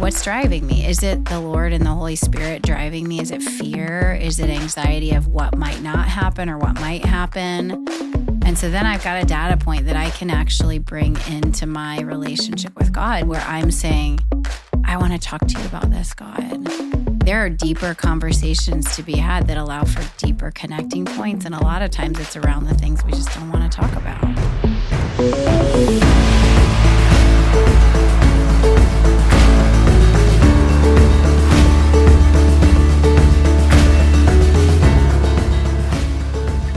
what's driving me? Is it the Lord and the Holy Spirit driving me? Is it fear? Is it anxiety of what might not happen or what might happen? And so then I've got a data point that I can actually bring into my relationship with God where I'm saying, I want to talk to you about this, God. There are deeper conversations to be had that allow for deeper connecting points. And a lot of times it's around the things we just don't want to talk about.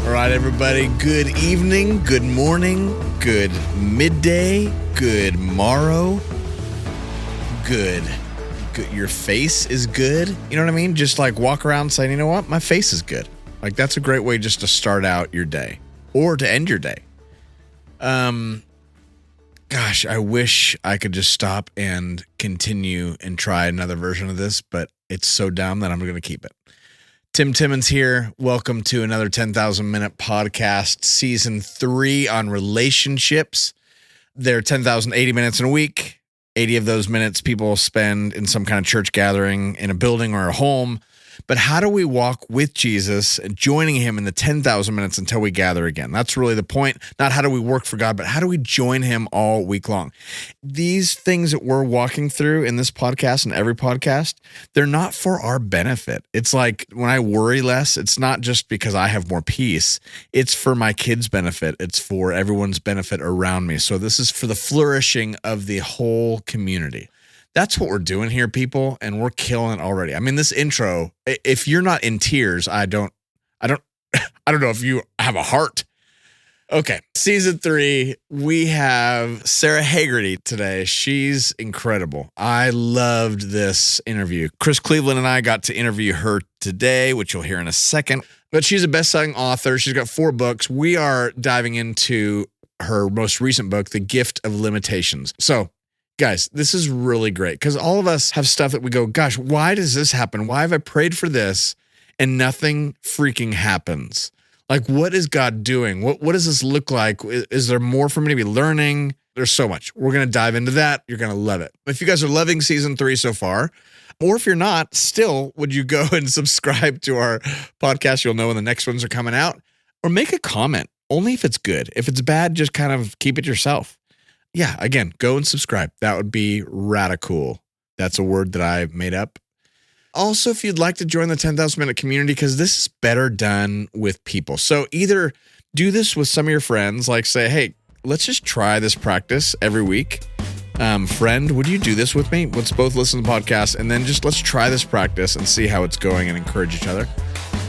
All right, everybody, good evening, good morning, good midday, good morrow, good. Your face is good. You know what I mean? Just like walk around saying, you know what? My face is good. Like that's a great way just to start out your day or to end your day. Gosh, I wish I could just stop and continue and try another version of this, but it's so dumb that I'm going to keep it. Tim Timmons here. Welcome to another 10,000 Minute Podcast, Season 3 on relationships. There are 10,080 minutes in a week. 80 of those minutes people spend in some kind of church gathering in a building or a home. But how do we walk with Jesus, joining him in the 10,000 minutes until we gather again? That's really the point. Not how do we work for God, but how do we join him all week long? These things that we're walking through in this podcast and every podcast, they're not for our benefit. It's like when I worry less, it's not just because I have more peace. It's for my kids' benefit. It's for everyone's benefit around me. So this is for the flourishing of the whole community. That's what we're doing here, people, and we're killing it already. I mean, this intro, if you're not in tears, I don't know if you have a heart. Okay, Season 3, we have Sara Hagerty today. She's incredible. I loved this interview. Chris Cleveland and I got to interview her today, which you'll hear in a second. But she's a best-selling author. She's got 4 books. We are diving into her most recent book, The Gift of Limitations. So, guys, this is really great because all of us have stuff that we go, gosh, why does this happen? Why have I prayed for this and nothing freaking happens? Like, what is God doing? What does this look like? Is there more for me to be learning? There's so much. We're going to dive into that. You're going to love it. If you guys are loving Season 3 so far, or if you're not, still, would you go and subscribe to our podcast? You'll know when the next ones are coming out. Or make a comment, only if it's good. If it's bad, just kind of keep it yourself. Yeah, again, go and subscribe. That would be radical. That's a word that I made up. Also, if you'd like to join the 10,000 Minute community, because this is better done with people. So either do this with some of your friends, like say, hey, let's just try this practice every week. Friend, would you do this with me? Let's both listen to the podcast, and then just let's try this practice and see how it's going and encourage each other.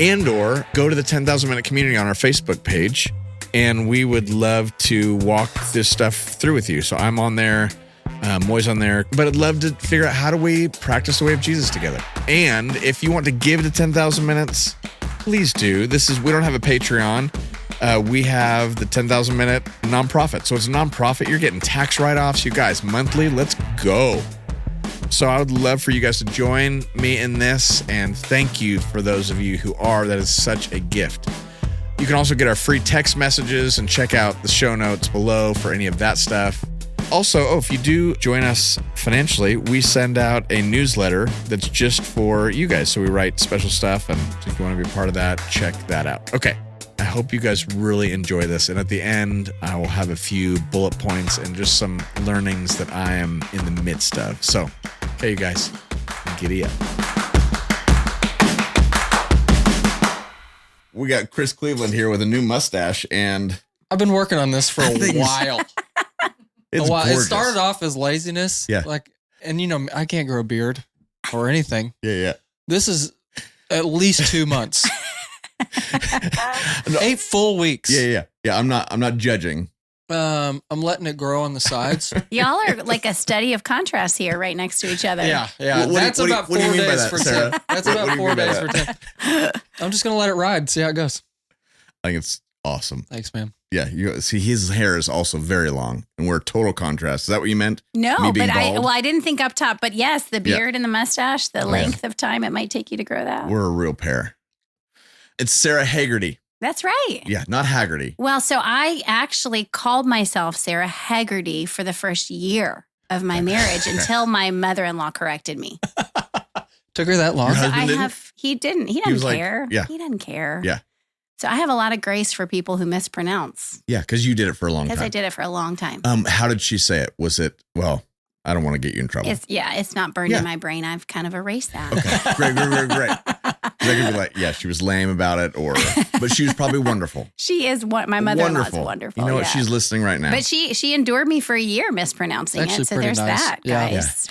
And or go to the 10,000 Minute community on our Facebook page. And we would love to walk this stuff through with you. So I'm on there, Moy's on there, but I'd love to figure out how do we practice the way of Jesus together. And if you want to give to 10,000 minutes, please do. We don't have a Patreon. We have the 10,000 Minute nonprofit. So it's a nonprofit. You're getting tax write-offs. You guys, monthly, let's go. So I would love for you guys to join me in this. And thank you for those of you who are. That is such a gift. You can also get our free text messages and check out the show notes below for any of that stuff. Also, if you do join us financially, we send out a newsletter that's just for you guys. So we write special stuff, and if you want to be a part of that, check that out. Okay, I hope you guys really enjoy this. And at the end, I will have a few bullet points and just some learnings that I am in the midst of. So, okay, you guys, giddy up. We got Chris Cleveland here with a new mustache, and I've been working on this for a while. It's gorgeous. It started off as laziness. Yeah. And I can't grow a beard or anything. Yeah. This is at least 2 months. 8 full weeks. Yeah. I'm not judging. I'm letting it grow on the sides. Y'all are like a study of contrast here, right next to each other. Yeah. That's about 4 days for Tim. That's about 4 days for Tim. I'm just going to let it ride, see how it goes. I think it's awesome. Thanks, man. Yeah, you see, his hair is also very long, and we're total contrast. Is that what you meant? No, but I didn't think up top, but yes, the beard and the mustache, the length of time it might take you to grow that. We're a real pair. It's Sara Hagerty. That's right. Yeah, not Haggerty. Well, so I actually called myself Sara Hagerty for the first year of my marriage until my mother-in-law corrected me. Took her that long? Your So husband didn't? he doesn't was like, care. yeah. He doesn't care. Yeah. So I have a lot of grace for people who mispronounce Yeah, because you did it for a long because time. I did it for a long time. How did she say it? Was it, well, I don't want to get you in trouble. It's not burned in my brain. I've kind of erased that. Okay, great. They could be like, yeah, she was lame about it, but she was probably wonderful. She is my mother-in-law is wonderful. You know what? yeah. She's listening right now. But she endured me for a year mispronouncing Actually it. So pretty there's nice. that, Yeah. guys.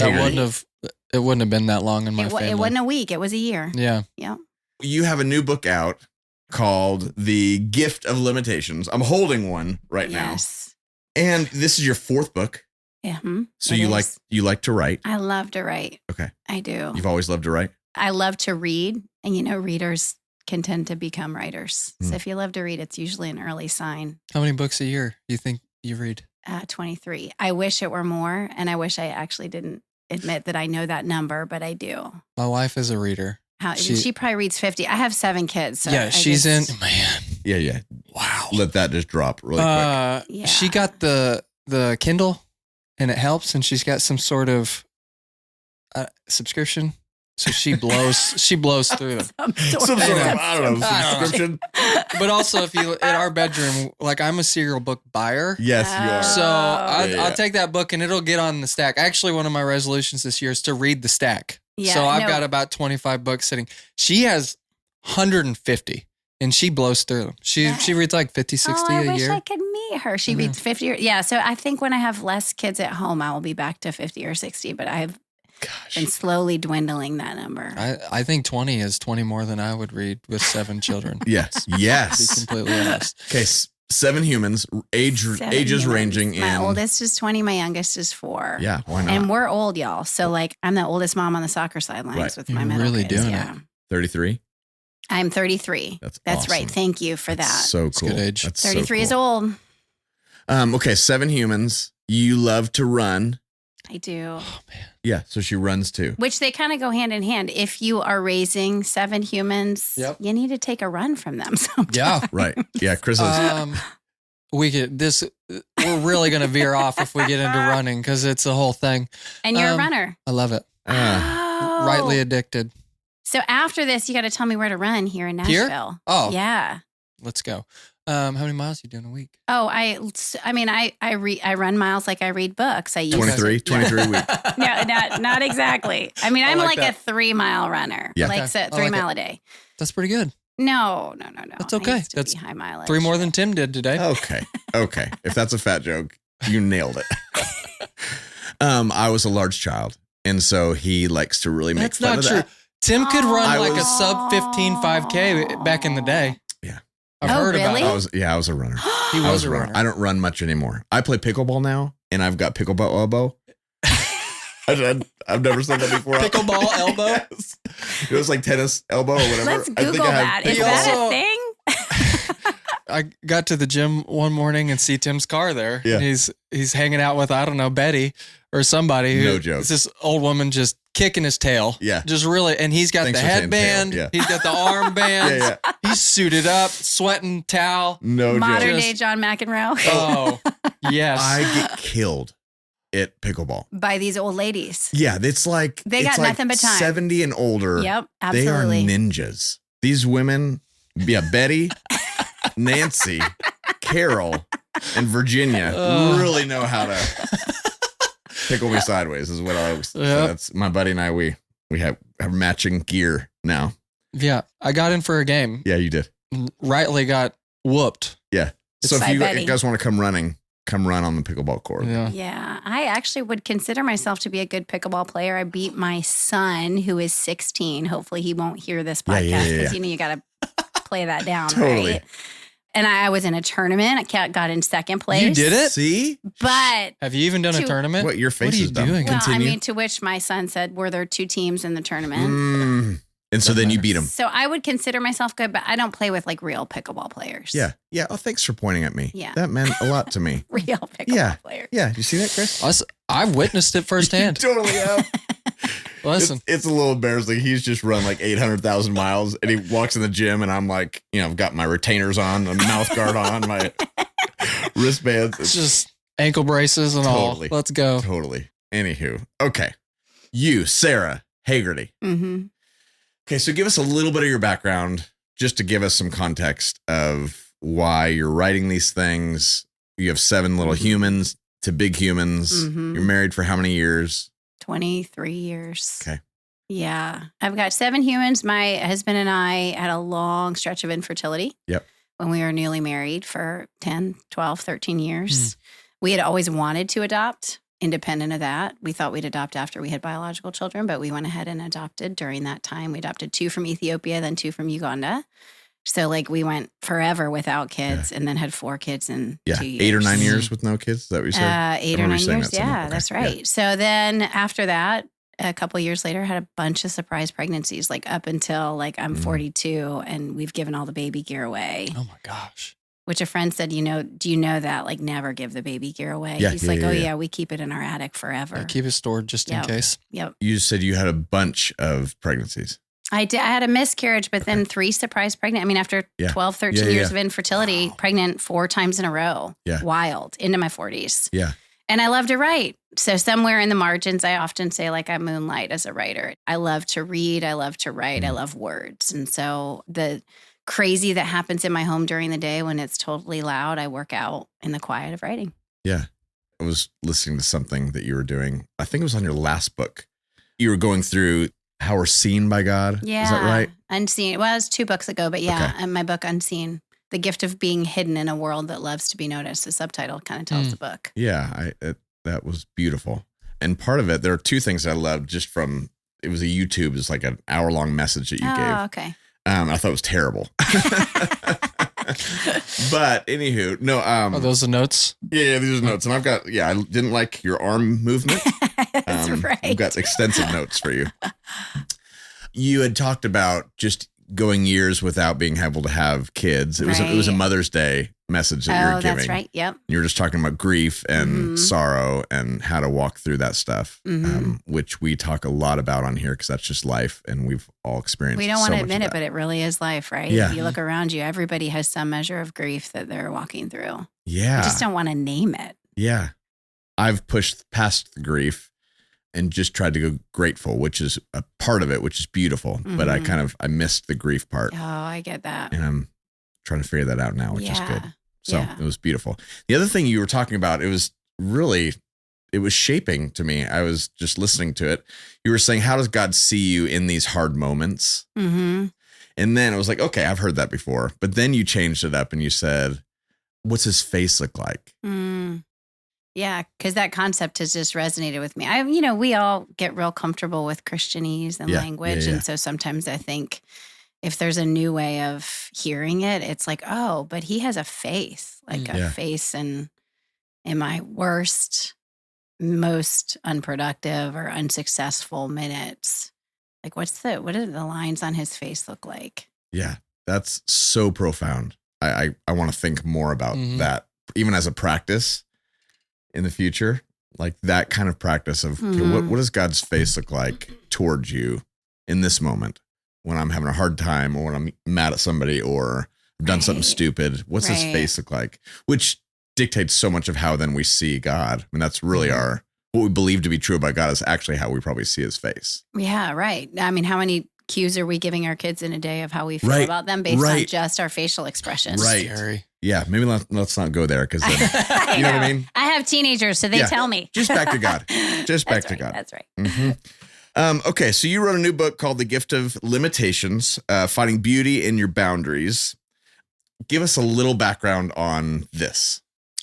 It wouldn't have been that long in my family. It wasn't a week. It was a year. Yeah. Yeah. You have a new book out called The Gift of Limitations. I'm holding one right Yes. now. And this is your 4th book. Yeah. So It you is. like to write. I love to write. Okay. I do. You've always loved to write. I love to read. And readers can tend to become writers. So if you love to read, it's usually an early sign. How many books a year do you think you read? 23. I wish it were more. And I wish I actually didn't admit that I know that number, but I do. My wife is a reader. She probably reads 50. I have 7 kids. So yeah, she's in. Man. Yeah. Wow. Let that just drop really quick. Yeah. She got the Kindle, and it helps, and she's got some sort of subscription. So she blows through them. Some sort of, I don't know, subscription. But also, if you in our bedroom, like I'm a serial book buyer. Yes, you are. So Yeah. I'll take that book and it'll get on the stack. Actually, one of my resolutions this year is to read the stack. Yeah, So I've got about 25 books sitting. She has 150 and she blows through them. She reads like 50, 60 I a wish year. I could meet her. She reads 50. Yeah. So I think when I have less kids at home, I will be back to 50 or 60, but I've been slowly dwindling that number. I think 20 is 20 more than I would read with 7 children. Yes. To be completely honest. Okay, 7 humans, ages humans. ranging in. My oldest is 20. My youngest is 4. Yeah, why not? And we're old, y'all. So like I'm the oldest mom on the soccer sidelines Right. with my You're middle really kids. doing Yeah. 33. I'm 33. That's That's right. awesome. Thank you for that. So cool. good age. That's 33 so is cool. old. Okay, 7 humans. You love to run. I do. Oh man. Yeah, so she runs too. Which they kind of go hand in hand. If you are raising 7 humans, Yep. you need to take a run from them sometime. Yeah. Right. Yeah, Chris is. We're really going to veer off if we get into running because it's a whole thing. And you're a runner. I love it. Oh. Rightly addicted. So after this, you got to tell me where to run here in Here? Nashville. Oh. Yeah. Let's go. How many miles are you doing a week? Oh, I run miles like I read books. I use 23 a week. No, not exactly. I mean, I'm like like that. a 3-mile runner. Yeah. Like Okay. so, I 3 like mile it. a day. That's pretty good. No. That's I okay. used to That's be high mileage. 3 more than Tim did today. Okay. If that's a fat joke, you nailed it. I was a large child, and so he likes to really make That's fun not of true. that. Tim could run I like a was- sub 15 5K back in the day. Yeah. I've Oh, heard really? about it. I was a runner. He I was a runner. I don't run much anymore. I play pickleball now, and I've got pickleball elbow. I've never said that before. Pickleball elbow? Yes. It was like tennis elbow or whatever. Let's I think Google I have that. Is He that also- a thing? I got to the gym one morning and see Tim's car there. Yeah. And he's hanging out with, I don't know, Betty or somebody. No joke. It's this old woman just kicking his tail. Yeah. Just really, and he's got Thanks the for saying tail, headband. yeah. He's got the armbands. Yeah. He's suited up, sweating towel. No Modern joke. day John McEnroe. Oh, yes. I get killed at pickleball. By these old ladies. Yeah, it's like They got it's like nothing but time. 70 and older. Yep, They are absolutely. ninjas. These women, Betty, Nancy, Carol, and Virginia really know how to pickle me sideways. Is what I always say. Yep. That's my buddy and I. We have matching gear now. Yeah. I got in for a game. Yeah, you did. Rightly got whooped. Yeah. So if By you Betty. guys want to come run on the pickleball court. Yeah. Yeah, I actually would consider myself to be a good pickleball player. I beat my son, who is 16. Hopefully, he won't hear this Yeah, podcast yeah, because yeah. you got to play that down, Totally. right? And I was in a tournament. I got in second place. You did it? See But Have you even done a To- tournament? what your face What are you is done. doing? well, Continue. I mean, to which my son said, "Were there 2 teams in the tournament?" And so then you beat him. So I would consider myself good, but I don't play with like real pickleball players. Yeah. Yeah. Oh, thanks for pointing at me. Yeah. That meant a lot to me. real pickleball Yeah. players. Yeah. You see that, Chris? I've witnessed it firsthand. Totally have. Listen, It's a little embarrassing. He's just run like 800,000 miles and he walks in the gym and I'm like, I've got my retainers on, a mouth guard on, my wristbands. it's just ankle braces and Totally. all. Let's go. Totally. Anywho. Okay. You, Sara Hagerty. Mm-hmm. Okay. So give us a little bit of your background just to give us some context of why you're writing these things. You have 7 little humans to big humans. Mm-hmm. You're married for how many years? 23 years. Okay. Yeah. I've got 7 humans. My husband and I had a long stretch of infertility. Yep. When we were newly married for 10, 12, 13 years. We had always wanted to adopt. Independent of that, we thought we'd adopt after we had biological children, but we went ahead and adopted during that time. We adopted 2 from Ethiopia, then 2 from Uganda. So like we went forever without kids and then had 4 kids in 2 years. 8 or 9 years with no kids? Is that what you said? 8 or 9 years. That Yeah, okay. that's right. Yeah. So then after that, a couple of years later, had a bunch of surprise pregnancies, like up until like I'm 42 and we've given all the baby gear away. Oh my gosh. Which a friend said, do you know that? Like never give the baby gear away. Yeah, He's yeah, like, yeah, oh yeah. yeah, we keep it in our attic forever. Yeah, keep it stored just in Yep. case. Yep. You said you had a bunch of pregnancies. I did. I had a miscarriage, but then 3 surprise pregnant. I mean, after 12, 13 years of infertility, pregnant 4 times in a row. Yeah. Wild. Into my 40s. Yeah. And I love to write. So somewhere in the margins, I often say like I moonlight as a writer. I love to read. I love to write. I love words. And so the crazy that happens in my home during the day when it's totally loud, I work out in the quiet of writing. Yeah. I was listening to something that you were doing. I think it was on your last book. You were going through how we're seen by God. Yeah. Is that right? Unseen. Well, it was 2 books ago, but yeah, Okay. and my book Unseen. The gift of being hidden in a world that loves to be noticed. The subtitle kind of tells the book. Yeah. That was beautiful. And part of it, there are 2 things that I loved just from, it was a YouTube, it's like an hour-long message that you gave. Oh, okay. I thought it was terrible. But anywho, no. Are those the notes? Yeah, these are notes. And I've got, I didn't like your arm movement. That's right. I've got extensive notes for you. You had talked about just going years without being able to have kids. It was a Mother's Day message that you were giving. That's right. Yep. You were just talking about grief and sorrow and how to walk through that stuff, which we talk a lot about on here because that's just life and we've all experienced. We don't want so to much admit of it, that. but it really is life, right? Yeah. If you look around you, everybody has some measure of grief that they're walking through. Yeah. I just don't want to name it. Yeah. I've pushed past the grief and just tried to go grateful, which is a part of it, which is beautiful. But I missed the grief part. Oh, I get that. And I'm trying to figure that out now, which is good. So Yeah. it was beautiful. The other thing you were talking about, it was shaping to me. I was just listening to it. You were saying, how does God see you in these hard moments? Mm-hmm. And then I was like, okay, I've heard that before. But then you changed it up and you said, what's his face look like? Yeah, because that concept has just resonated with me. We all get real comfortable with Christianese and language. Yeah. And so sometimes I think if there's a new way of hearing it, it's like, oh, but he has a face, like a face in my worst, most unproductive or unsuccessful minutes. Like what do the lines on his face look like? Yeah, that's so profound. I want to think more about that, even as a practice in the future, like that kind of practice of okay, what does God's face look like towards you in this moment when I'm having a hard time or when I'm mad at somebody or I've done something stupid? What's his face look like? Which dictates so much of how then we see God. I mean, that's really what we believe to be true about God is actually how we probably see his face. Yeah, right. I mean, how many cues are we giving our kids in a day of how we feel about them based on just our facial expressions? Right. Scary. Yeah, maybe let's not go there because you know what I mean? I have teenagers, so they tell me. Just back to God. Just back to God. That's right. Okay, so you wrote a new book called The Gift of Limitations, Finding Beauty in Your Boundaries. Give us a little background on this.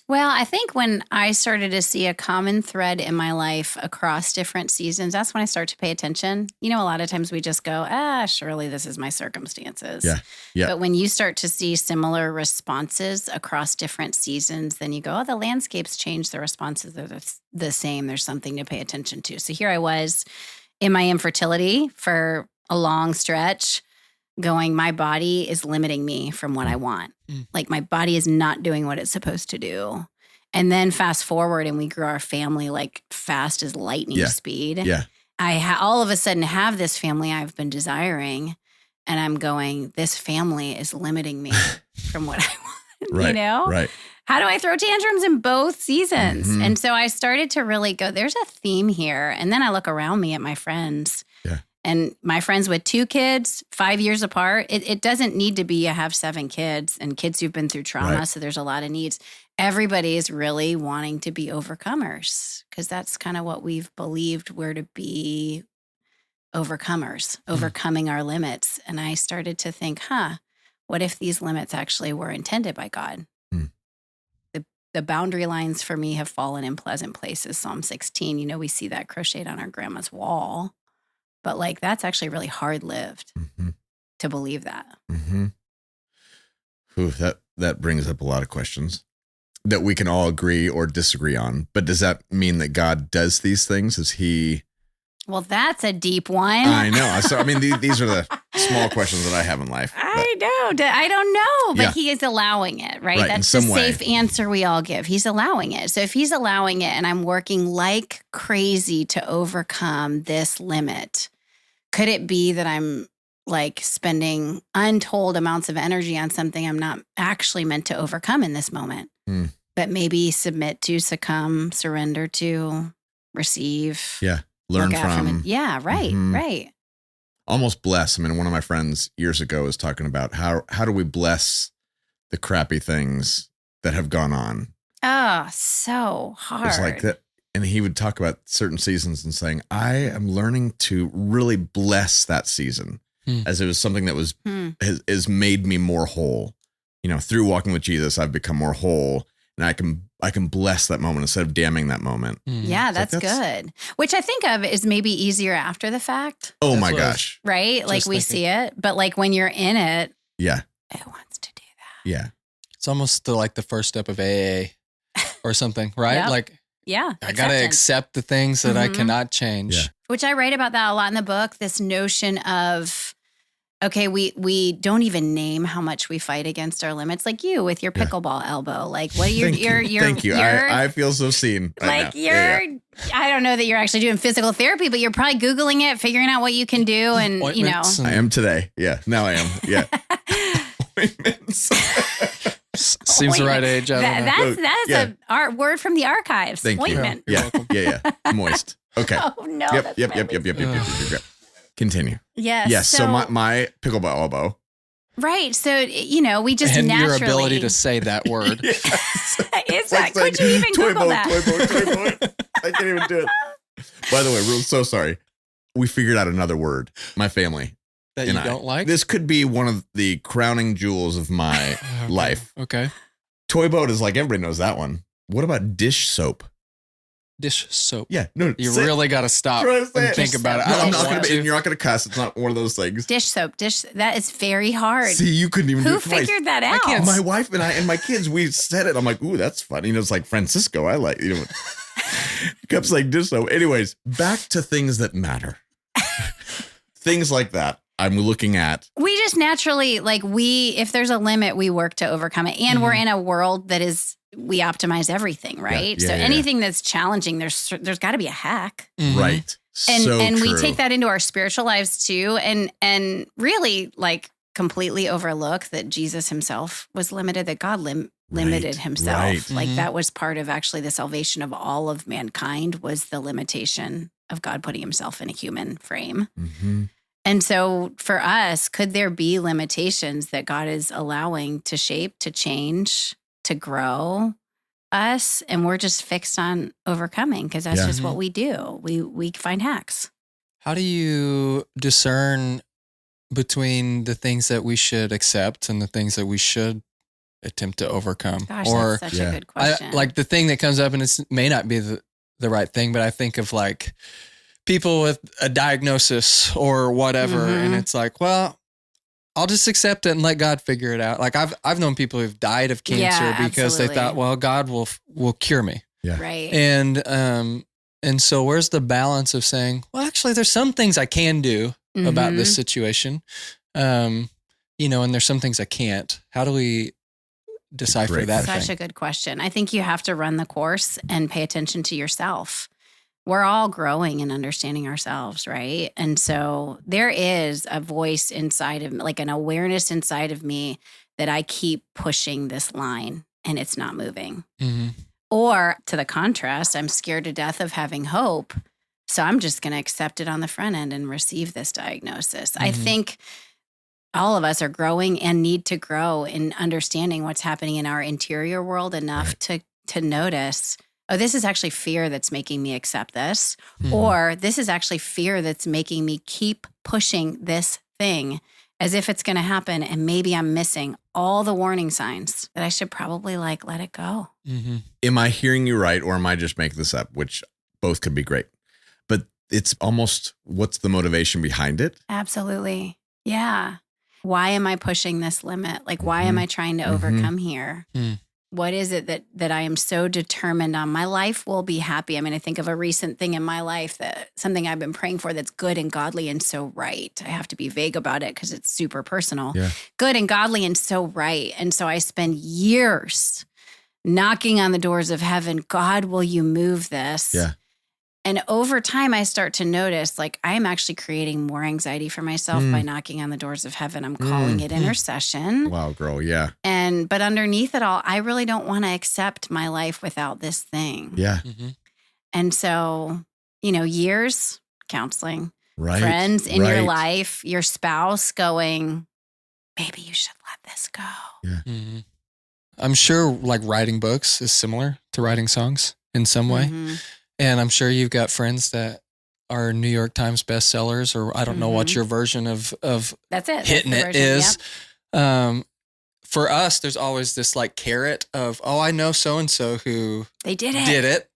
Well, I think when I started to see a common thread in my life across different seasons, that's when I start to pay attention. A lot of times we just go, surely this is my circumstances. Yeah. But when you start to see similar responses across different seasons, then you go, the landscapes change, the responses are the same. There's something to pay attention to. So here I was in my infertility for a long stretch going, my body is limiting me from what I want. Like my body is not doing what it's supposed to do. And then fast forward and we grew our family like fast as lightning speed. Yeah. I all of a sudden have this family I've been desiring. And I'm going, this family is limiting me from what I want, Right. Right. how do I throw tantrums in both seasons? Mhm. And so I started to really go, there's a theme here. And then I look around me at my friends. Yeah. And my friends with 2 kids, 5 years apart, it doesn't need to be I have 7 kids and kids who've been through trauma. Right. So there's a lot of needs. Everybody is really wanting to be overcomers because that's kind of what we've believed we're to be, overcomers, overcoming our limits. And I started to think, what if these limits actually were intended by God? Hmm. The boundary lines for me have fallen in pleasant places. Psalm 16, we see that crocheted on our grandma's wall. But like, that's actually really hard lived to believe that. Mm-hmm. Ooh, that brings up a lot of questions that we can all agree or disagree on. But does that mean that God does these things? Is he? Well, that's a deep one. I know. So, I mean, these are the small questions that I have in life. I know. I don't know, but Yeah. he is allowing it, right? Right, That's in the some way. safe answer we all give. He's allowing it. So if he's allowing it and I'm working like crazy to overcome this limit, could it be that I'm like spending untold amounts of energy on something I'm not actually meant to overcome in this moment? But maybe submit to, succumb, surrender to, receive. Yeah. Learn look out from. it. Yeah, right, Mhm. right. Almost bless. I mean, one of my friends years ago was talking about how do we bless the crappy things that have gone on. Oh, so hard. It's like that. And he would talk about certain seasons and saying, I am learning to really bless that season as it was something that was has made me more whole. Through walking with Jesus, I've become more whole, and I can bless that moment instead of damning that moment. Yeah, that's good. Which I think of is maybe easier after the fact. Oh That's my what I was gosh. Right? Like we see it, but like when you're in it, Yeah. it wants to do that. Yeah. It's almost like the first step of AA or something, right? Yep. Like Yeah. I got to acceptance. accept the things that I Mhm. cannot change. Yeah. Which I write about that a lot in the book, this notion of, okay, we don't even name how much we fight against our limits. Like you with your Yeah. pickleball elbow. Like what you're Thank you. I feel so seen. Right like now. you're Yeah. I don't know that you're actually doing physical therapy, but you're probably Googling it, figuring out what you can do. And Ointments I am today. Yeah. Now I am. Yeah. Seems the right age. I don't know. That's Yeah. a art word from the archives. Thank you. Ointment. You're Yeah. welcome. Yeah. Moist. Okay. Oh no. Yep. that's Yep. my Yep. Yep. least Yep. Yep. Yep. Yep. Continue. Yes. Yes. So my pickleball elbow. Right. So, we just And naturally. your ability to say that word. Is It's that, like could you even toy Google boat, that? toy boat. I can't even do it. By the way, we're so sorry. We figured out another word. My family That you and I. don't like? This could be one of the crowning jewels of my Okay. life. Okay. Toy boat is like everybody knows that one. What about dish soap? Dish soap. Yeah. No. You say it. really got to stop Try to say and it. think about it. No, I I'm don't not want gonna be, to. and you're not going to cuss. It's not one of those things. Dish soap. That is very hard. See, you couldn't even do Who it twice. figured that out? can't. My wife and I and my kids, we said it. I'm like, ooh, that's funny. It's like Francisco. I like, kept saying dish soap. Anyways, back to things that matter. Things like that. I'm looking at. We just naturally, if there's a limit, we work to overcome it. And we're in a world that we optimize everything, right? Yeah, so yeah. anything that's challenging, there's got to be a hack. Mhm. Right. And we true. take that into our spiritual lives too. And really completely overlook that Jesus himself was limited, that God limited himself. right. Like Mhm. that was part of actually the salvation of all of mankind, was the limitation of God putting himself in a human frame. Mhm. And so for us, could there be limitations that God is allowing to shape, to change, to grow us? And we're just fixed on overcoming because that's Yeah. just what we do. We find hacks. How do you discern between the things that we should accept and the things that we should attempt to overcome? Gosh, or that's such Yeah. a good question. like the thing that comes up, and it may not be the right thing, but I think of like people with a diagnosis or whatever, and Mhm. it's like, well, I'll just accept it and let God figure it out. Like I've known people who've died of cancer Yeah, because they absolutely. thought, well, God will cure me. right. And so where's the balance of saying, well, actually, there's some things I can do about this situation, and there's some things I can't. How do we decipher Great that Such thing? a good question. I think you have to run the course and pay attention to yourself. We're all growing and understanding ourselves, right? And so there is a voice inside of me, like an awareness inside of me, that I keep pushing this line and it's not moving. Mm-hmm. Or to the contrast, I'm scared to death of having hope. So I'm just going to accept it on the front end and receive this diagnosis. I think all of us are growing and need to grow in understanding what's happening in our interior world enough to notice, oh, this is actually fear that's making me accept this. Or this is actually fear that's making me keep pushing this thing as if it's going to happen. And maybe I'm missing all the warning signs that I should probably let it go. Mm-hmm. Am I hearing you right, or am I just making this up? Which both could be great. But it's almost, what's the motivation behind it? Absolutely. Yeah. Why am I pushing this limit? Why am I trying to overcome here? What is it that I am so determined on? My life will be happy. I mean, I think of a recent thing in my life, that something I've been praying for that's good and godly and so right. I have to be vague about it because it's super personal. Yeah. Good and godly and so right. And so I spend years knocking on the doors of heaven. God, will you move this? Yeah. And over time, I start to notice, I'm actually creating more anxiety for myself by knocking on the doors of heaven. I'm calling it intercession. Wow, girl. Yeah. But underneath it all, I really don't want to accept my life without this thing. Yeah. Mm-hmm. And so, years, counseling, Right. friends in your life, your spouse going, maybe you should let this go. Yeah. Mm-hmm. I'm sure writing books is similar to writing songs in some way. Mm-hmm. And I'm sure you've got friends that are New York Times bestsellers, or I don't know what your version of That's it. hitting That's the it version. is. For us, there's always this carrot of, oh, I know so-and-so who They did it.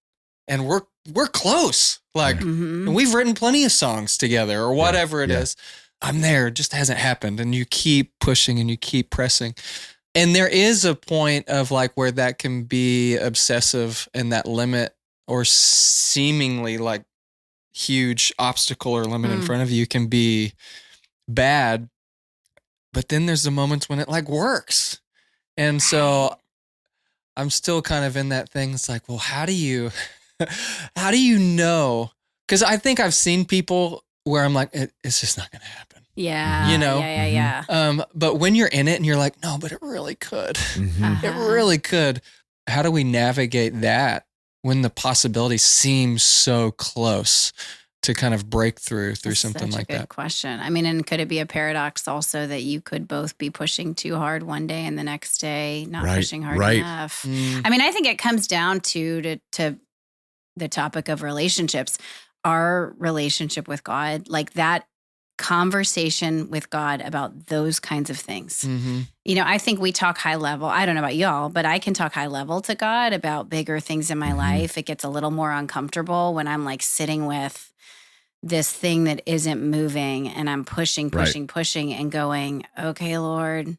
And we're close. And we've written plenty of songs together or whatever it is. I'm there. It just hasn't happened. And you keep pushing and you keep pressing. And there is a point of where that can be obsessive, and that limit or seemingly huge obstacle or limit in front of you can be bad. But then there's the moments when it works. And so I'm still kind of in that thing. It's well, how do you know? Because I think I've seen people where I'm it's just not going to happen. Yeah. Yeah. But when you're in it and you're no, but it really could. Mm-hmm. It really could. How do we navigate that when the possibility seems so close to kind of break through That's something such like a good that? question. I mean, and could it be a paradox also that you could both be pushing too hard one day and the next day not pushing hard enough? I mean, I think it comes down to the topic of relationships, our relationship with God, that conversation with God about those kinds of things. Mm-hmm. I think we talk high level. I don't know about y'all, but I can talk high level to God about bigger things in my life. It gets a little more uncomfortable when I'm sitting with this thing that isn't moving and I'm pushing and going, okay, Lord,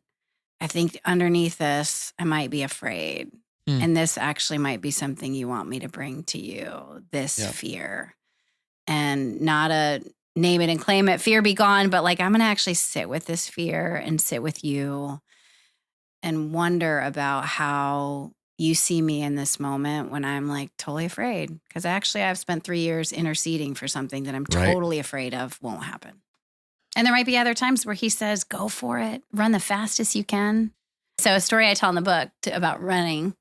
I think underneath this, I might be afraid. And this actually might be something you want me to bring to you, this fear. And not a name it and claim it, fear be gone, but I'm going to actually sit with this fear and sit with you and wonder about how you see me in this moment when I'm totally afraid. Because actually I've spent 3 years interceding for something that I'm totally afraid of won't happen. And there might be other times where he says, go for it, run the fastest you can. So a story I tell in the book about running,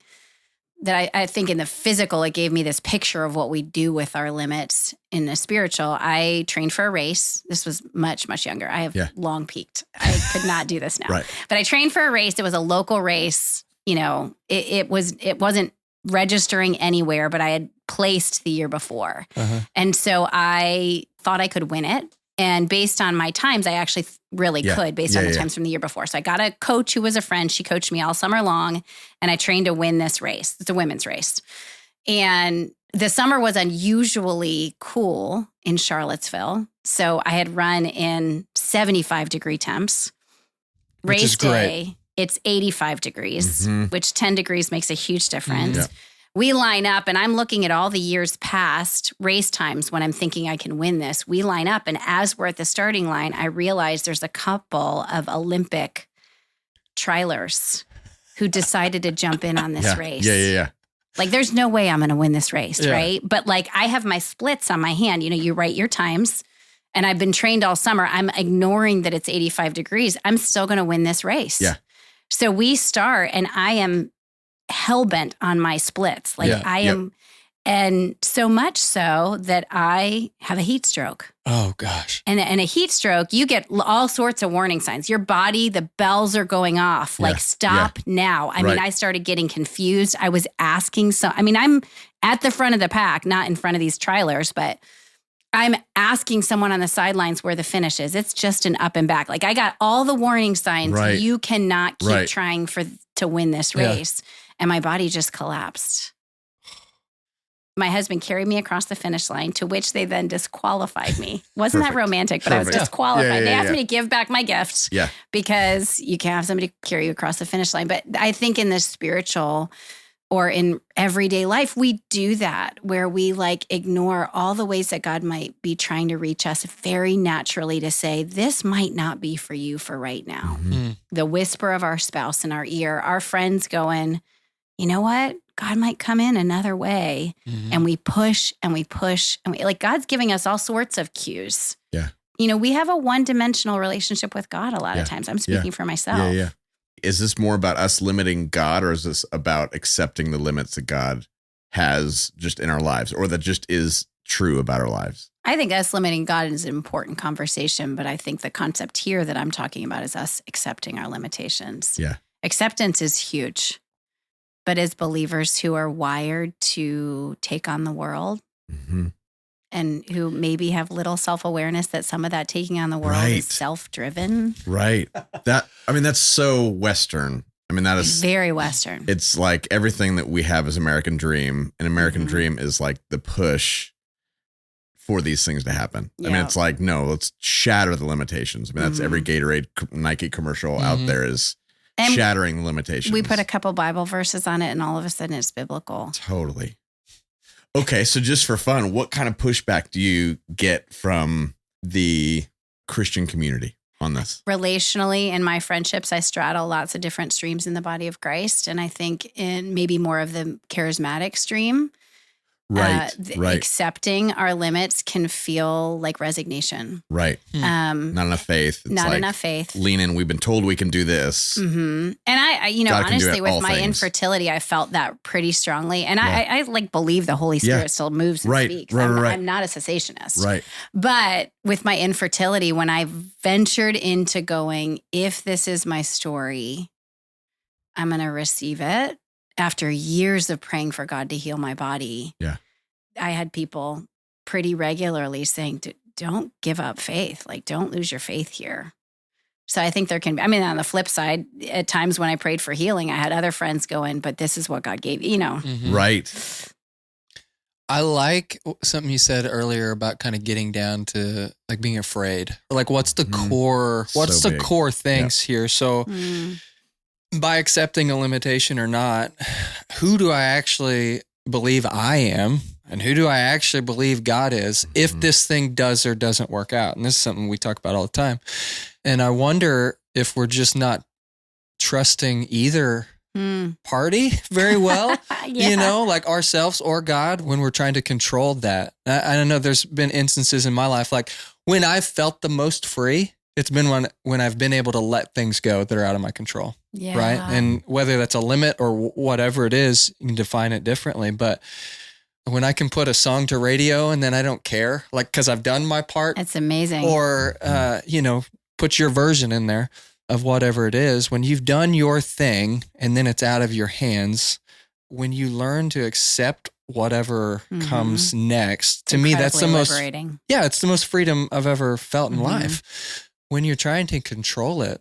that I think in the physical, it gave me this picture of what we do with our limits. In the spiritual, I trained for a race. This was much, much younger. I have long peaked. I could not do this now. But I trained for a race. It was a local race. It wasn't registering anywhere, but I had placed the year before. And so I thought I could win it. And based on my times, I actually really could, based on the times from the year before. So I got a coach who was a friend. She coached me all summer long, and I trained to win this race. It's a women's race. And the summer was unusually cool in Charlottesville. So I had run in 75-degree temps. Race day, it's 85 degrees, which 10 degrees makes a huge difference. We line up, and I'm looking at all the years past race times when I'm thinking I can win this. We line up, and as we're at the starting line, I realize there's a couple of Olympic trialers who decided to jump in on this race. There's no way I'm going to win this race, right? But I have my splits on my hand. You write your times, and I've been trained all summer. I'm ignoring that it's 85 degrees. I'm still going to win this race. So we start, and I am hell-bent on my splits. Like I am, and so much so that I have a heat stroke. Oh gosh. And a heat stroke, you get all sorts of warning signs. Your body, the bells are going off. Like, stop now. I mean, I started getting confused. I was asking I'm at the front of the pack, not in front of these trailers, but I'm asking someone on the sidelines where the finish is. It's just an up and back. Like, I got all the warning signs. Right. You cannot keep trying to win this race. And my body just collapsed. My husband carried me across the finish line, to which they then disqualified me. Wasn't that romantic? But I was disqualified. They asked me to give back my gift because you can't have somebody carry you across the finish line. But I think in this spiritual or in everyday life, we do that, where we like ignore all the ways that God might be trying to reach us very naturally to say, this might not be for you for right now. Mm-hmm. The whisper of our spouse in our ear, our friends going, you know what? God might come in another way. Mm-hmm. And we push and we push and we, like, God's giving us all sorts of cues. Yeah. You know, we have a one-dimensional relationship with God a lot of times. I'm speaking for myself. Yeah. Is this more about us limiting God, or is this about accepting the limits that God has just in our lives, or that just is true about our lives? I think us limiting God is an important conversation, but I think the concept here that I'm talking about is us accepting our limitations. Yeah. Acceptance is huge. But as believers who are wired to take on the world and who maybe have little self-awareness that some of that taking on the world is self-driven. Right. That's so Western. That is very Western. It's like everything that we have as American dream. An American dream is like the push for these things to happen. Yeah. It's like, no, let's shatter the limitations. That's every Gatorade Nike commercial out there is shattering the limitations. We put a couple Bible verses on it and all of a sudden it's biblical. Totally. Okay, so just for fun, what kind of pushback do you get from the Christian community on this? Relationally, in my friendships, I straddle lots of different streams in the body of Christ. And I think in maybe more of the charismatic stream, right. accepting our limits can feel like resignation. Right. Not enough faith. It's not like, enough faith. Lean in. We've been told we can do this. And I honestly, with my infertility, I felt that pretty strongly. And I like believe the Holy Spirit still moves and speaks. I'm not a cessationist. Right. But with my infertility, when I ventured into going, if this is my story, I'm going to receive it. After years of praying for God to heal my body, I had people pretty regularly saying, don't give up faith. Like, don't lose your faith here. So I think there can be, on the flip side, at times when I prayed for healing, I had other friends going, but this is what God gave you, Right. I like something you said earlier about kind of getting down to like being afraid, or like, what's the core things here? So by accepting a limitation or not, who do I actually believe I am? And who do I actually believe God is if this thing does or doesn't work out? And this is something we talk about all the time. And I wonder if we're just not trusting either party very well, like ourselves or God, when we're trying to control that. I don't know, there's been instances in my life, like when I've felt the most free, it's been when I've been able to let things go that are out of my control. Yeah. Right. And whether that's a limit or whatever it is, you can define it differently. But when I can put a song to radio and then I don't care, like, cause I've done my part. That's amazing. Or, put your version in there of whatever it is. When you've done your thing and then it's out of your hands, when you learn to accept whatever comes next, to me, that's the most liberating. Yeah. It's the most freedom I've ever felt in life. When you're trying to control it,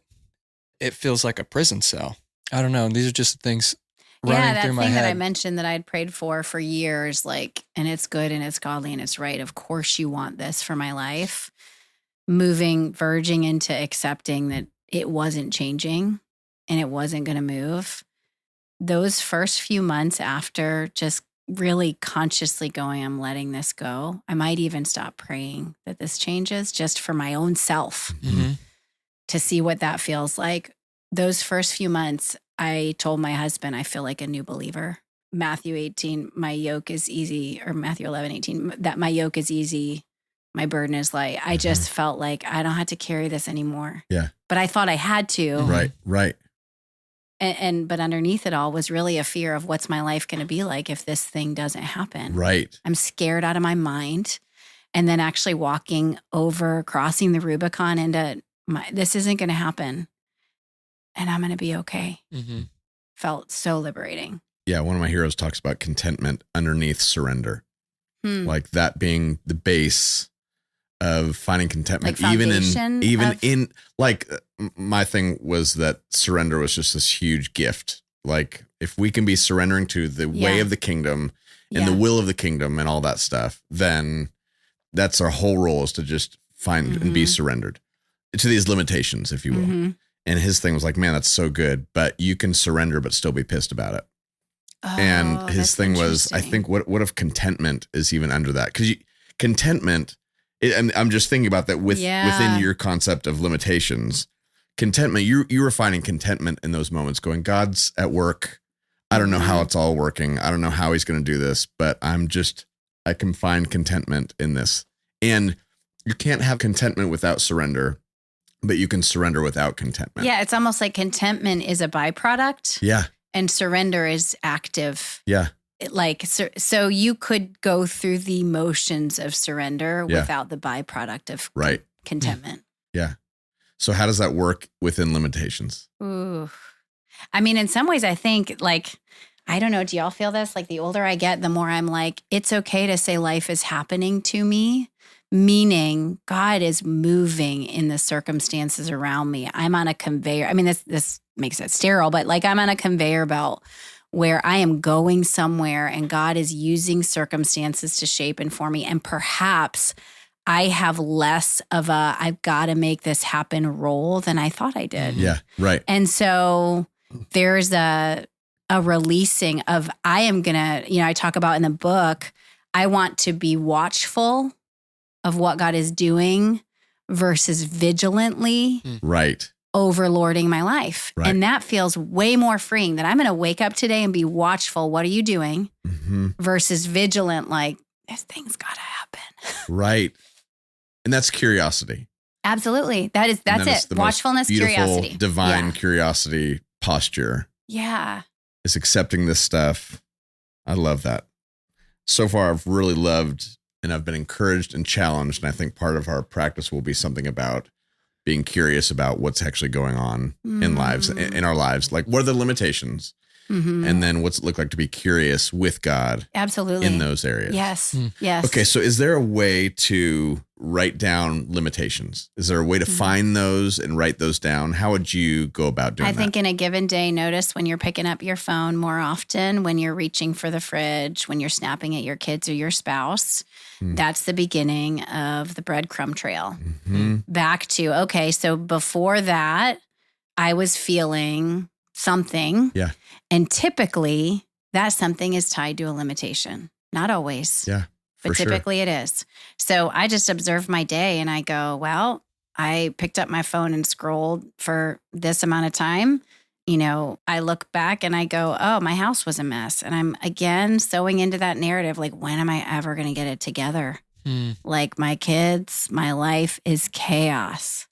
it feels like a prison cell. I don't know. These are just things running through my head. That I mentioned that I'd prayed for years, like, and it's good and it's godly and it's right. Of course you want this for my life. Verging into accepting that it wasn't changing and it wasn't going to move. Those first few months after just really consciously going, I'm letting this go. I might even stop praying that this changes just for my own self to see what that feels like. Those first few months, I told my husband, I feel like a new believer. Matthew 18, my yoke is easy, or Matthew 11:18, that my yoke is easy, my burden is light. I just felt like I don't have to carry this anymore. Yeah. But I thought I had to. Right. but underneath it all was really a fear of what's my life going to be like if this thing doesn't happen. Right. I'm scared out of my mind. And then actually crossing the Rubicon into this isn't going to happen. And I'm going to be okay. Mm-hmm. Felt so liberating. Yeah. One of my heroes talks about contentment underneath surrender. Like that being the base of finding contentment, like my thing was that surrender was just this huge gift. Like if we can be surrendering to the way of the kingdom and the will of the kingdom and all that stuff, then that's our whole role, is to just find and be surrendered to these limitations, if you will. And his thing was like, man, that's so good, but you can surrender, but still be pissed about it. And his thing was, I think, what if contentment is even under that? Because contentment, and I'm just thinking about that within your concept of limitations. Contentment, you were finding contentment in those moments, going, God's at work. I don't know how it's all working. I don't know how he's going to do this, but I can find contentment in this. And you can't have contentment without surrender, but you can surrender without contentment. Yeah, it's almost like contentment is a byproduct. Yeah. And surrender is active. Yeah. So you could go through the motions of surrender without the byproduct of contentment. Yeah. So how does that work within limitations? Ooh. I mean, in some ways, I think I don't know. Do y'all feel this? Like the older I get, the more I'm like, it's okay to say life is happening to me, meaning God is moving in the circumstances around me. I'm on a conveyor. I mean, this makes it sterile, but like I'm on a conveyor belt where I am going somewhere and God is using circumstances to shape and form me. And perhaps I have less of a, I've got to make this happen role than I thought I did. Yeah, right. And so there's a releasing of, I am going to, I talk about in the book, I want to be watchful of what God is doing versus vigilantly overlording my life. Right. And that feels way more freeing, that I'm going to wake up today and be watchful. What are you doing? Versus vigilant, like this thing's got to happen. Right. And that's curiosity. Absolutely. That's it. Watchfulness, curiosity. Divine curiosity posture. Yeah. Is accepting this stuff. I love that. So far, I've really loved, and I've been encouraged and challenged. And I think part of our practice will be something about being curious about what's actually going on in our lives. Like, what are the limitations? And then what's it look like to be curious with God? Absolutely. In those areas. Yes. Yes. Okay. So is there a way to write down limitations? Is there a way to find those and write those down? How would you go about doing that? I think in a given day, notice when you're picking up your phone more often, when you're reaching for the fridge, when you're snapping at your kids or your spouse. That's the beginning of the breadcrumb trail. Back to, okay, so before that, I was feeling something. Yeah. And typically that something is tied to a limitation. Not always. Yeah. But typically it is. So I just observe my day and I go, well, I picked up my phone and scrolled for this amount of time. I look back and I go, oh, my house was a mess. And I'm again sewing into that narrative. Like, when am I ever going to get it together? Like my kids, my life is chaos.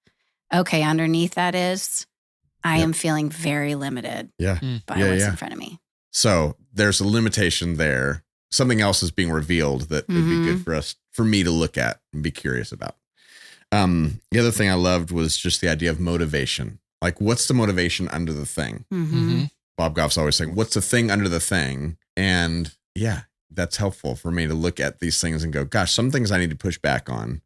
Okay. Underneath that is, I am feeling very limited by what's in front of me. So there's a limitation there. Something else is being revealed that would be good for me to look at and be curious about. The other thing I loved was just the idea of motivation. Like, what's the motivation under the thing? Bob Goff's always saying, what's the thing under the thing? And that's helpful for me to look at these things and go, gosh, some things I need to push back on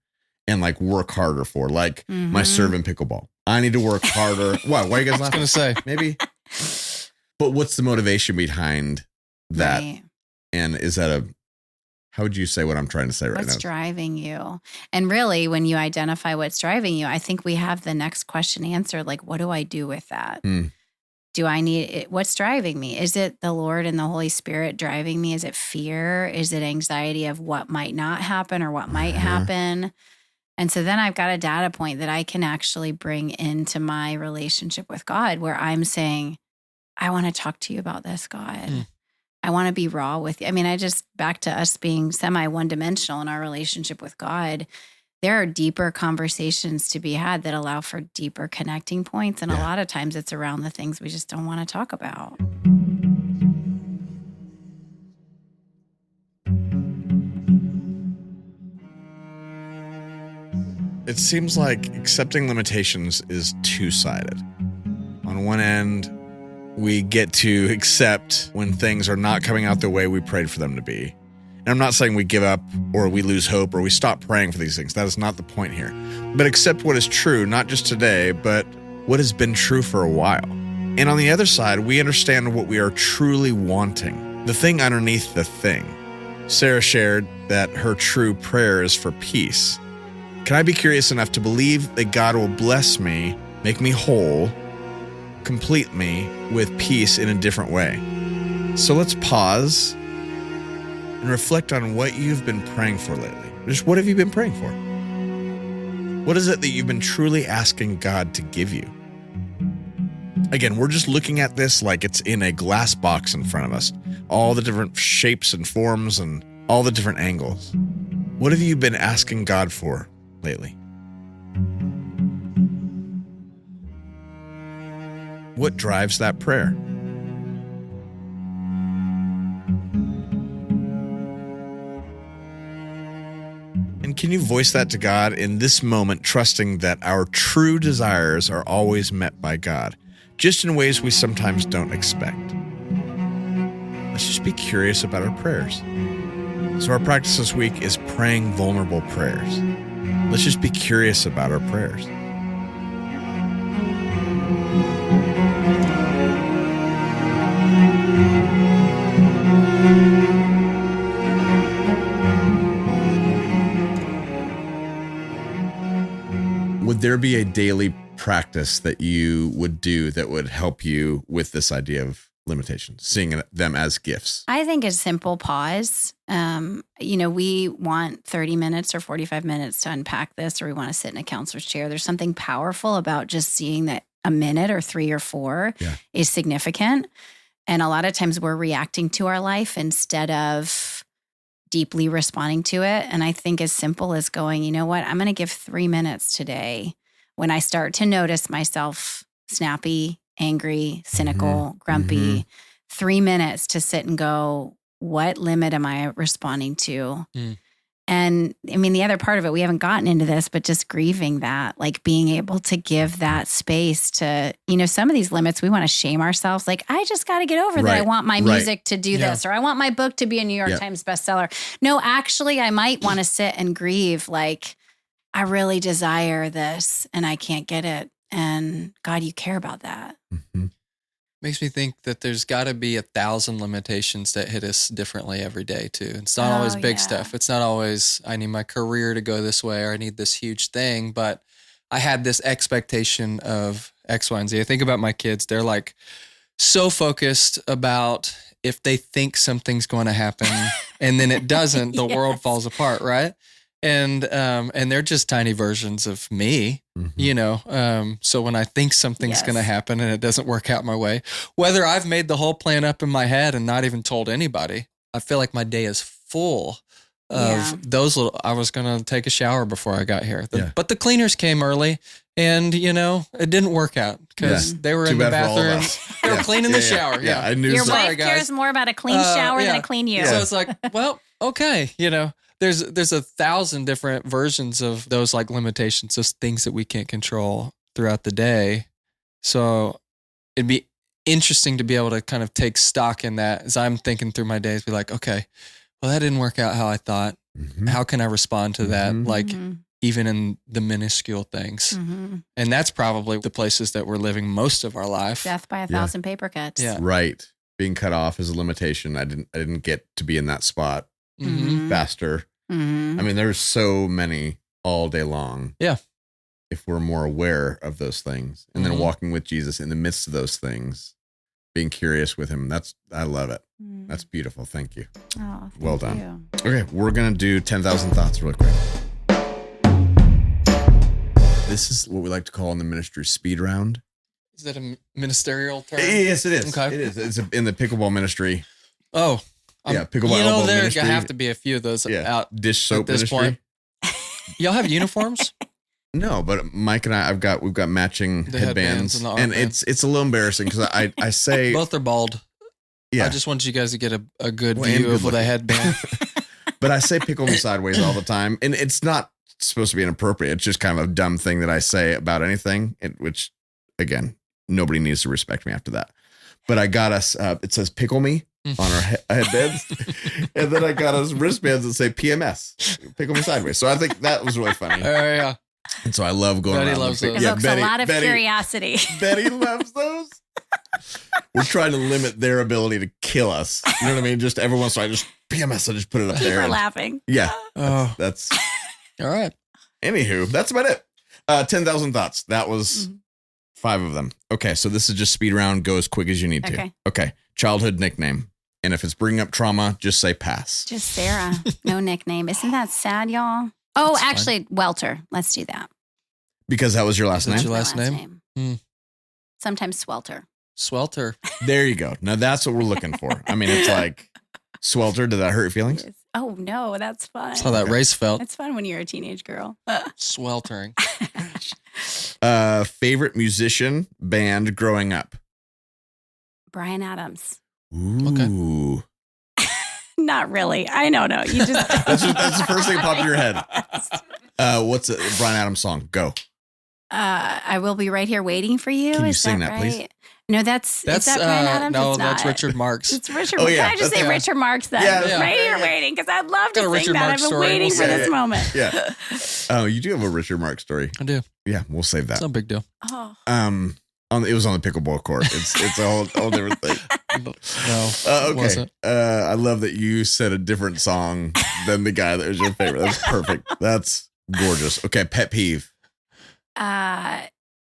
and like work harder for, like my serve in pickleball. I need to work harder. Why are you guys laughing? I was going to say. Maybe. But what's the motivation behind that? Right. And is that how would you say what I'm trying to say right now? What's driving you? And really, when you identify what's driving you, I think we have the next question answered. Like, what do I do with that? Do I need it? What's driving me? Is it the Lord and the Holy Spirit driving me? Is it fear? Is it anxiety of what might not happen or what might happen? And so then I've got a data point that I can actually bring into my relationship with God, where I'm saying, I want to talk to you about this, God. I want to be raw with you. I mean, back to us being semi one-dimensional in our relationship with God, there are deeper conversations to be had that allow for deeper connecting points. And a lot of times it's around the things we just don't want to talk about. It seems like accepting limitations is two-sided. On one end, we get to accept when things are not coming out the way we prayed for them to be. And I'm not saying we give up or we lose hope or we stop praying for these things. That is not the point here. But accept what is true, not just today, but what has been true for a while. And on the other side, we understand what we are truly wanting, the thing underneath the thing. Sara shared that her true prayer is for peace. Can I be curious enough to believe that God will bless me, make me whole, complete me with peace in a different way? So let's pause and reflect on what you've been praying for lately. Just what have you been praying for? What is it that you've been truly asking God to give you? Again, we're just looking at this like it's in a glass box in front of us. All the different shapes and forms and all the different angles. What have you been asking God for lately? What drives that prayer? And can you voice that to God in this moment, trusting that our true desires are always met by God, just in ways we sometimes don't expect? Let's just be curious about our prayers. So our practice this week is praying vulnerable prayers. Let's just be curious about our prayers. Would there be a daily practice that you would do that would help you with this idea of limitations, seeing them as gifts? I think a simple pause. We want 30 minutes or 45 minutes to unpack this, or we want to sit in a counselor's chair. There's something powerful about just seeing that a minute or 3 or 4 is significant. And a lot of times we're reacting to our life instead of deeply responding to it. And I think as simple as going, you know what, I'm going to give 3 minutes today when I start to notice myself snappy, angry, cynical, grumpy, 3 minutes to sit and go, what limit am I responding to? And I mean, the other part of it, we haven't gotten into this, but just grieving that, like being able to give that space to, some of these limits, we want to shame ourselves. Like, I just got to get over that. I want my music to do this, or I want my book to be a New York Times bestseller. No, actually, I might want to sit and grieve. Like, I really desire this and I can't get it. And God, you care about that. Makes me think that there's got to be 1,000 limitations that hit us differently every day too. It's not always big stuff. It's not always, I need my career to go this way or I need this huge thing, but I had this expectation of X, Y, and Z. I think about my kids. They're like so focused about if they think something's going to happen and then it doesn't, the world falls apart, right? And they're just tiny versions of me, so when I think something's going to happen and it doesn't work out my way, whether I've made the whole plan up in my head and not even told anybody, I feel like my day is full of those little, I was going to take a shower before I got here, but the cleaners came early and, it didn't work out because they were in the bathroom. They were cleaning the shower. Yeah. I knew. Your Sorry, wife guys. cares more about a clean shower than a clean you. So it's like, well, okay, There's 1,000 different versions of those like limitations, those things that we can't control throughout the day. So it'd be interesting to be able to kind of take stock in that as I'm thinking through my days, be like, okay, well, that didn't work out how I thought. How can I respond to that? Like even in the minuscule things. And that's probably the places that we're living most of our life. Death by 1,000 paper cuts. Yeah. Right. Being cut off is a limitation. I didn't get to be in that spot faster. I mean, there's so many all day long. Yeah. If we're more aware of those things and then walking with Jesus in the midst of those things, being curious with him. I love it. That's beautiful. Thank you. Oh, well done. Okay. We're going to do 10,000 thoughts real quick. This is what we like to call in the ministry speed round. Is that a ministerial term? Yes, it is. Okay. It is. It's in the pickleball ministry. Oh, pickleball elbow there ministry. have to be a few of those out dish soap at this ministry. point. Y'all have uniforms? No, but Mike and we've got matching The headbands, and the and armbands. it's a little embarrassing because I say Both are bald. yeah, I just want you guys to get a good Well, and view good of the looking. headband. but I say pickle me sideways all the time, and it's not supposed to be inappropriate. It's just kind of a dumb thing that I say about anything, which again, nobody needs to respect me after that. But I got us. It says pickle me on our headbands, and then I got us wristbands that say PMS, pickle me sideways. So I think that was really funny. Yeah. And so I love going Betty around. loves with those. Evokes a lot of curiosity. Betty loves those. We're trying to limit their ability to kill us. You know what I mean? Just every once in a while, just PMS. I just put it up Keep there. her and- laughing. Yeah. Oh, That's all right. anywho. That's about it. 10,000 thoughts. That was 5 of them. Okay, so this is just speed round. Go as quick as you need to. Okay. Childhood nickname. And if it's bringing up trauma, just say pass. Just Sarah. No nickname. Isn't that sad, y'all? Oh, That's actually, Welter. Let's do that. Because that was your last Is that name? your My last name? Sometimes Swelter. Swelter. There you go. Now that's what we're looking for. I mean, it's like swelter. Did that hurt your feelings? Oh, no, that's fun. That's how that race felt. It's fun when you're a teenage girl. Sweltering. Favorite musician band growing up? Brian Adams. Ooh. Not really. I don't know. You just. That's the first thing that popped in your head. What's a Brian Adams song? Go. I will be right here waiting for you. Can you Is sing that that, right? please? No, is that Brian Adams? No, It's that's not. Richard Marx. It's Richard. Oh, yeah, Can I just say that's- Richard Marx then? Yeah. Right here waiting because I'd love to Got a sing Richard that. Marx I've been story. waiting We'll for say this it. moment. Yeah. Oh, you do have a Richard Marx story. I do. Yeah, we'll save It's that. no big deal. Oh. It was on the pickleball court. It's a whole different thing. No, Okay. it wasn't. I love that you said a different song than the guy that was your favorite. That's perfect. That's gorgeous. Okay, pet peeve.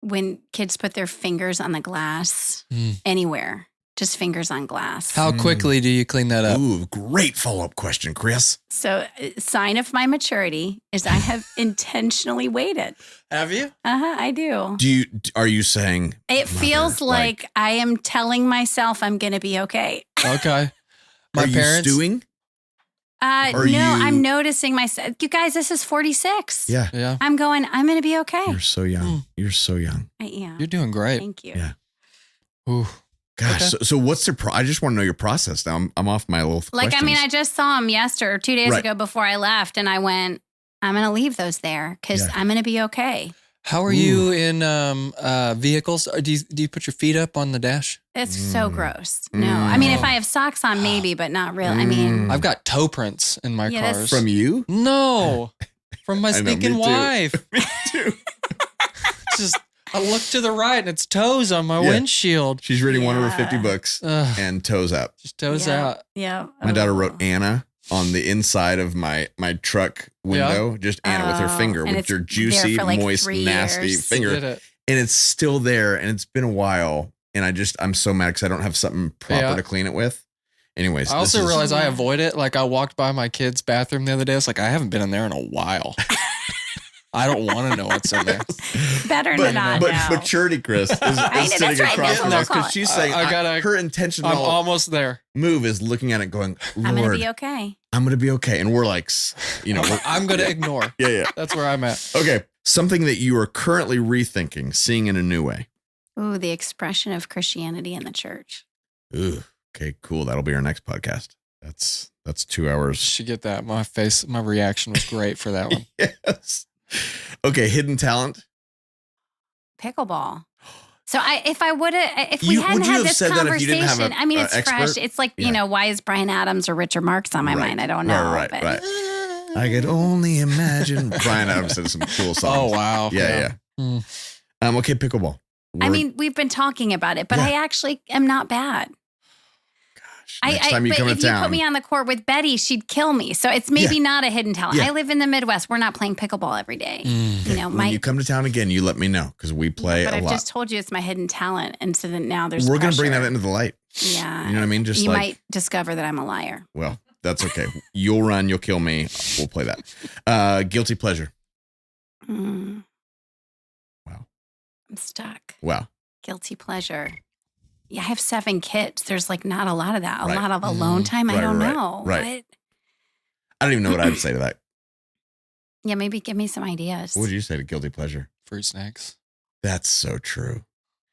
When kids put their fingers on the glass Mm. anywhere, just fingers on glass. How quickly do you clean that up? Ooh, great follow-up question, Chris. So, sign of my maturity is I have intentionally waited. Have you? I do. Are you saying It feels Mother, like I am telling myself I'm going to be okay. Okay. My are parents. you stewing? No, I'm noticing myself. You guys, this is 46. Yeah. Yeah. I'm going to be okay. You're so young. Mm. You're so young. I am. You're doing great. Thank you. Yeah. Ooh. Gosh. Okay. So what's the I just want to know your process now. I'm off my little questions. I just saw him yesterday or 2 days Right. ago before I left, and I went, I'm going to leave those there because Yeah. I'm going to be okay. How are you in vehicles? Or do you put your feet up on the dash? It's so gross. No. I mean, if I have socks on, maybe, but not really. I mean, I've got toe prints in my Yeah, that's- cars. From you? No, from my I know, me stinking too. wife. Me too. Just I look to the right and it's toes on my Yeah. windshield. She's reading one of her Yeah. 50 books Ugh, and toes up. just toes Yeah. out. yeah. My daughter Oh. wrote Anna on the inside of my truck window. Just Anna with her Oh, finger, and with it's your there juicy, for like moist, 3 nasty years. finger. Did it. And it's still there. And it's been a while. And I'm so mad because I don't have something proper Yeah. to clean it with. Anyways. I also this is- realized I avoid it. Like I walked by my kid's bathroom the other day. It's like I haven't been in there in a while. I don't want to know what's in there. Better But, than not but now. maturity, Chris, is know, sitting that's right, across that's from what us we'll call because it. she's saying I gotta- her I'm intentional almost there. move is looking at it going, I'm going to Lord, be okay. I'm going to be okay. And we're like, I'm going to ignore. yeah. That's where I'm at. Okay. Something that you are currently rethinking, seeing in a new way. Ooh, the expression of Christianity in the church. Ooh. Okay, cool. That'll be our next podcast. That's 2 hours. Should get that. My reaction was great for that one. Yes. Okay, hidden talent. Pickleball. So if we Would hadn't you had have this said that if you didn't have conversation, a- I mean, a it's expert? fresh. It's like, Yeah. why is Brian Adams or Richard Marx on my Right. mind? I don't know. Right. but- I could only imagine. Brian Adams said some cool songs. Oh, wow. Yeah. Mm. Okay, pickleball. I mean, we've been talking about it, but Yeah. I actually am not bad. Next time you but come to if you town. put me on the court with Betty, she'd kill me. So it's maybe not a hidden talent. Yeah. I live in the Midwest. We're not playing pickleball every day. Mm. You know, when you come to town again, you let me know because we play but a I've lot. just told you it's my hidden talent, and so then now there's We're going to bring pressure. that into the light. Yeah, You know what I mean? Just you like, might discover that I'm a liar. well, that's okay. You'll run, you'll kill me. We'll play that. Guilty pleasure. Mm. Wow. I'm stuck. Wow. Guilty pleasure. Yeah, I have 7 kids. There's like not a lot of that. A Right. lot of alone time. I Right, don't right, know. right. I don't even know what I'd say to that. Yeah, maybe give me some ideas. What would you say to guilty pleasure? Fruit snacks. That's so true.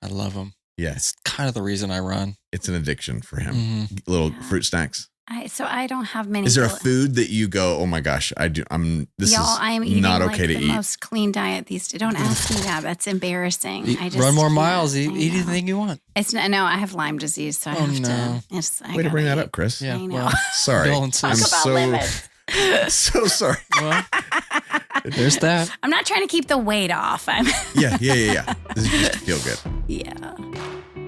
I love them. Yes. It's kind of the reason I run. It's an addiction for him. Mhm. Little fruit snacks. So I don't have many. Is there a food that you go, oh my gosh, I am eating not like okay to the eat? most clean diet these days. Don't ask me that. That's embarrassing. Run more miles. Eat anything you want. No, I have Lyme disease, so I have to. Way to bring that up, Chris. I know. Well, sorry. Talk about limits. So sorry. Well, there's that. I'm not trying to keep the weight off. Yeah. This is just to feel good. Yeah.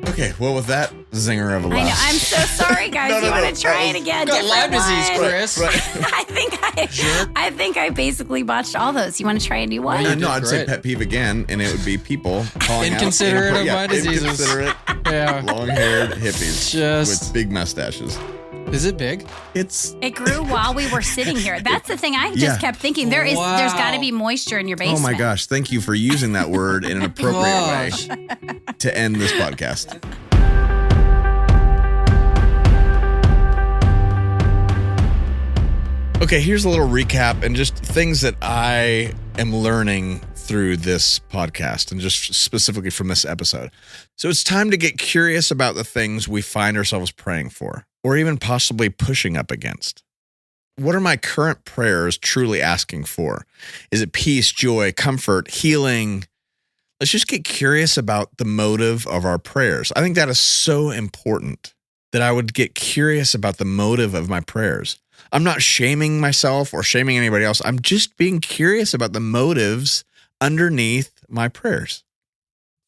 Okay, well, with that zinger of a laugh. I know. I'm so sorry, guys. You want to try it again? Got Lyme disease, Chris. Right. I think I basically botched all those. You want to try a new one? Well, No, I'd say great. pet peeve again, and it would be people calling Inconsiderate out. of my diseases. Inconsiderate, Yeah. long-haired hippies with big mustaches. Is it big? It grew while we were sitting here. That's the thing I just kept thinking. There's got to be moisture in your basement. Oh my gosh, thank you for using that word in an appropriate way to end this podcast. Okay, here's a little recap and just things that I am learning through this podcast and just specifically from this episode. So it's time to get curious about the things we find ourselves praying for or even possibly pushing up against. What are my current prayers truly asking for? Is it peace, joy, comfort, healing? Let's just get curious about the motive of our prayers. I think that is so important that I would get curious about the motive of my prayers. I'm not shaming myself or shaming anybody else. I'm just being curious about the motives underneath my prayers.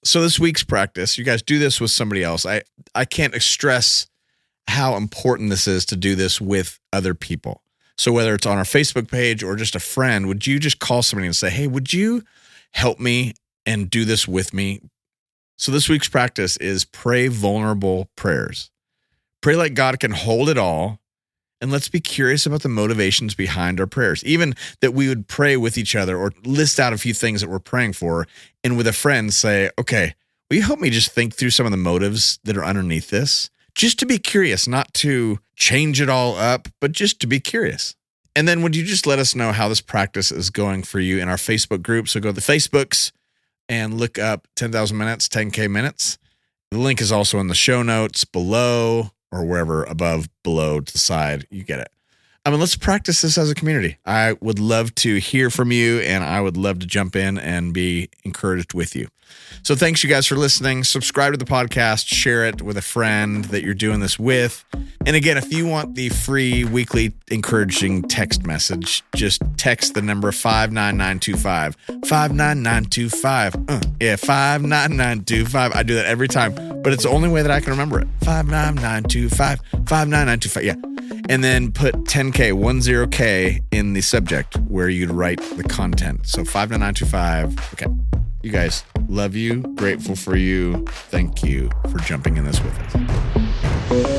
So this week's practice, you guys do this with somebody else. I can't stress how important this is to do this with other people. So whether it's on our Facebook page or just a friend, would you just call somebody and say, hey, would you help me and do this with me? So this week's practice is pray vulnerable prayers. Pray like God can hold it all. And let's be curious about the motivations behind our prayers. Even that we would pray with each other or list out a few things that we're praying for. And with a friend say, okay, will you help me just think through some of the motives that are underneath this? Just to be curious, not to change it all up, but just to be curious. And then would you just let us know how this practice is going for you in our Facebook group? So go to the Facebooks and look up 10,000 minutes, 10K minutes. The link is also in the show notes below or wherever above, below, to the side. You get it. I mean, let's practice this as a community. I would love to hear from you, and I would love to jump in and be encouraged with you. So thanks, you guys, for listening. Subscribe to the podcast. Share it with a friend that you're doing this with. And again, if you want the free weekly encouraging text message, just text the number 59925. 59925. 59925. I do that every time, but it's the only way that I can remember it. 59925. 59925. Yeah. And then put 10K, 10K in the subject where you'd write the content. So 59925. Okay. You guys, love you. Grateful for you. Thank you for jumping in this with us.